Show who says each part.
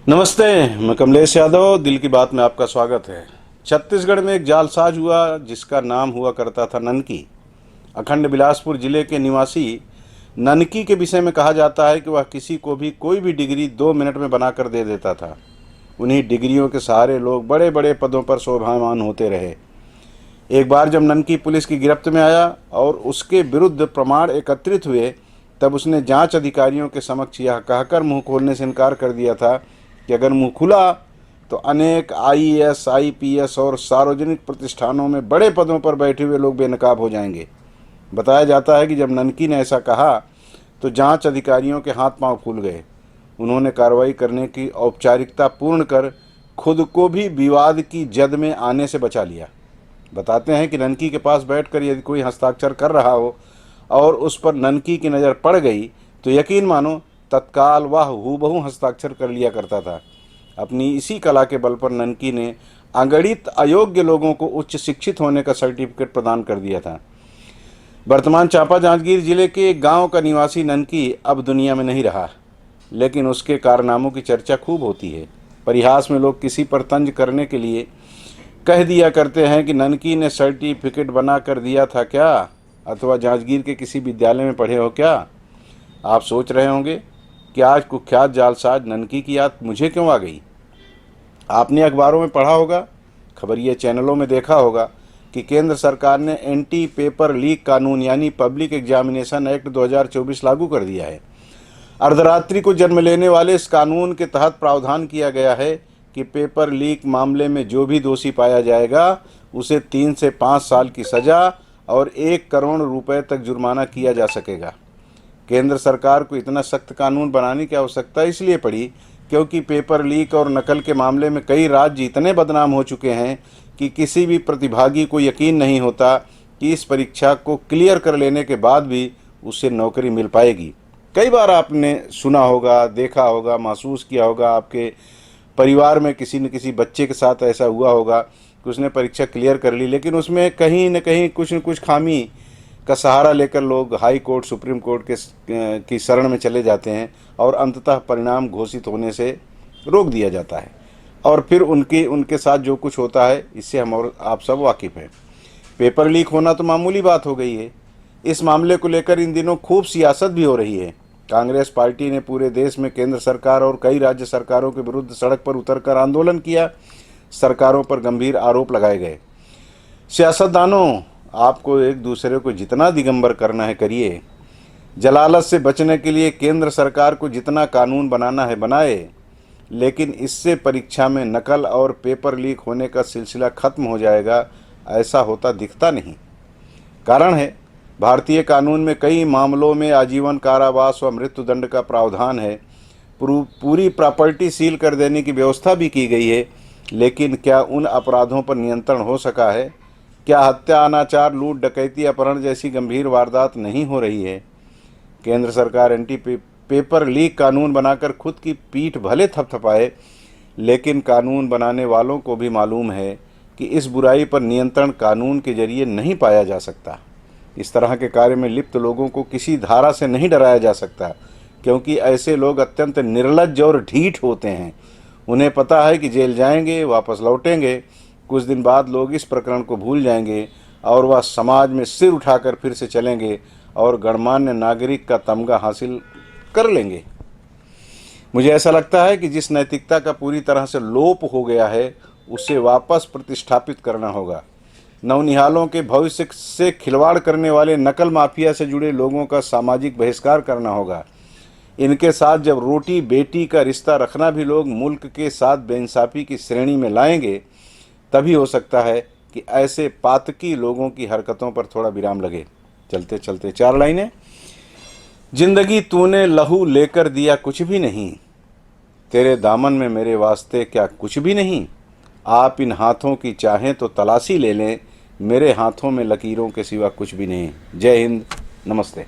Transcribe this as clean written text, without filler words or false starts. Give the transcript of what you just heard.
Speaker 1: नमस्ते, मैं कमलेश यादव। दिल की बात में आपका स्वागत है। छत्तीसगढ़ में एक जालसाज हुआ जिसका नाम हुआ करता था ननकी। अखंड बिलासपुर जिले के निवासी ननकी के विषय में कहा जाता है कि वह किसी को भी कोई भी डिग्री 2 मिनट में बनाकर दे देता था। उन्हीं डिग्रियों के सहारे लोग बड़े बड़े पदों पर शोभायमान होते रहे। एक बार जब ननकी पुलिस की गिरफ्त में आया और उसके विरुद्ध प्रमाण एकत्रित हुए, तब उसने जांच अधिकारियों के समक्ष यह कहकर मुंह खोलने से इनकार कर दिया था कि अगर मुंह खुला तो अनेक आईएएस, आईपीएस और सार्वजनिक प्रतिष्ठानों में बड़े पदों पर बैठे हुए लोग बेनकाब हो जाएंगे। बताया जाता है कि जब ननकी ने ऐसा कहा तो जांच अधिकारियों के हाथ पांव फूल गए। उन्होंने कार्रवाई करने की औपचारिकता पूर्ण कर खुद को भी विवाद की जद में आने से बचा लिया। बताते हैं कि ननकी के पास बैठकर यदि कोई हस्ताक्षर कर रहा हो और उस पर ननकी की नज़र पड़ गई तो यकीन मानो तत्काल वह हूबहू हस्ताक्षर कर लिया करता था। अपनी इसी कला के बल पर ननकी ने अगणित अयोग्य लोगों को उच्च शिक्षित होने का सर्टिफिकेट प्रदान कर दिया था। वर्तमान चांपा जांजगीर जिले के एक गांव का निवासी ननकी अब दुनिया में नहीं रहा, लेकिन उसके कारनामों की चर्चा खूब होती है। परिहास में लोग किसी पर तंज करने के लिए कह दिया करते हैं कि ननकी ने सर्टिफिकेट बना कर दिया था क्या, अथवा जांजगीर के किसी विद्यालय में पढ़े हो क्या। आप सोच रहे होंगे कि आज कुख्यात जालसाज ननकी की याद मुझे क्यों आ गई। आपने अखबारों में पढ़ा होगा, खबरिया चैनलों में देखा होगा कि केंद्र सरकार ने एंटी पेपर लीक कानून यानी पब्लिक एग्जामिनेशन एक्ट 2024 लागू कर दिया है। अर्धरात्रि को जन्म लेने वाले इस कानून के तहत प्रावधान किया गया है कि पेपर लीक मामले में जो भी दोषी पाया जाएगा उसे 3 से 5 साल की सज़ा और 1 करोड़ रुपए तक जुर्माना किया जा सकेगा। केंद्र सरकार को इतना सख्त कानून बनाने की आवश्यकता इसलिए पड़ी क्योंकि पेपर लीक और नकल के मामले में कई राज्य इतने बदनाम हो चुके हैं कि किसी भी प्रतिभागी को यकीन नहीं होता कि इस परीक्षा को क्लियर कर लेने के बाद भी उसे नौकरी मिल पाएगी। कई बार आपने सुना होगा, देखा होगा, महसूस किया होगा, आपके परिवार में किसी न किसी बच्चे के साथ ऐसा हुआ होगा कि उसने परीक्षा क्लियर कर ली, लेकिन उसमें कहीं न कहीं कुछ न कुछ खामी का सहारा लेकर लोग हाई कोर्ट, सुप्रीम कोर्ट की शरण में चले जाते हैं और अंततः परिणाम घोषित होने से रोक दिया जाता है। और फिर उनके साथ जो कुछ होता है इससे हम और आप सब वाकिफ़ हैं। पेपर लीक होना तो मामूली बात हो गई है। इस मामले को लेकर इन दिनों खूब सियासत भी हो रही है। कांग्रेस पार्टी ने पूरे देश में केंद्र सरकार और कई राज्य सरकारों के विरुद्ध सड़क पर उतरकर आंदोलन किया। सरकारों पर गंभीर आरोप लगाए गए। सियासतदानों, आपको एक दूसरे को जितना दिगंबर करना है करिए। जलालत से बचने के लिए केंद्र सरकार को जितना कानून बनाना है बनाए, लेकिन इससे परीक्षा में नकल और पेपर लीक होने का सिलसिला खत्म हो जाएगा, ऐसा होता दिखता नहीं। कारण है, भारतीय कानून में कई मामलों में आजीवन कारावास व मृत्युदंड का प्रावधान है। पूरी प्रॉपर्टी सील कर देने की व्यवस्था भी की गई है, लेकिन क्या उन अपराधों पर नियंत्रण हो सका है? क्या हत्या, अनाचार, लूट, डकैती, अपहरण जैसी गंभीर वारदात नहीं हो रही है? केंद्र सरकार एंटी पेपर लीक कानून बनाकर खुद की पीठ भले थपथपाए, लेकिन कानून बनाने वालों को भी मालूम है कि इस बुराई पर नियंत्रण कानून के जरिए नहीं पाया जा सकता। इस तरह के कार्य में लिप्त लोगों को किसी धारा से नहीं डराया जा सकता, क्योंकि ऐसे लोग अत्यंत निर्लज्ज और ढीठ होते हैं। उन्हें पता है कि जेल जाएंगे, वापस लौटेंगे, कुछ दिन बाद लोग इस प्रकरण को भूल जाएंगे और वह समाज में सिर उठाकर फिर से चलेंगे और गणमान्य नागरिक का तमगा हासिल कर लेंगे। मुझे ऐसा लगता है कि जिस नैतिकता का पूरी तरह से लोप हो गया है उसे वापस प्रतिष्ठापित करना होगा। नवनिहालों के भविष्य से खिलवाड़ करने वाले नकल माफिया से जुड़े लोगों का सामाजिक बहिष्कार करना होगा। इनके साथ जब रोटी बेटी का रिश्ता रखना भी लोग मुल्क के साथ बेइंसाफ़ी की श्रेणी में लाएंगे, तभी हो सकता है कि ऐसे पातकी लोगों की हरकतों पर थोड़ा विराम लगे। चलते चलते 4 लाइनें। जिंदगी तूने लहू लेकर दिया कुछ भी नहीं, तेरे दामन में मेरे वास्ते क्या कुछ भी नहीं। आप इन हाथों की चाहें तो तलाशी ले लें, मेरे हाथों में लकीरों के सिवा कुछ भी नहीं। जय हिंद, नमस्ते।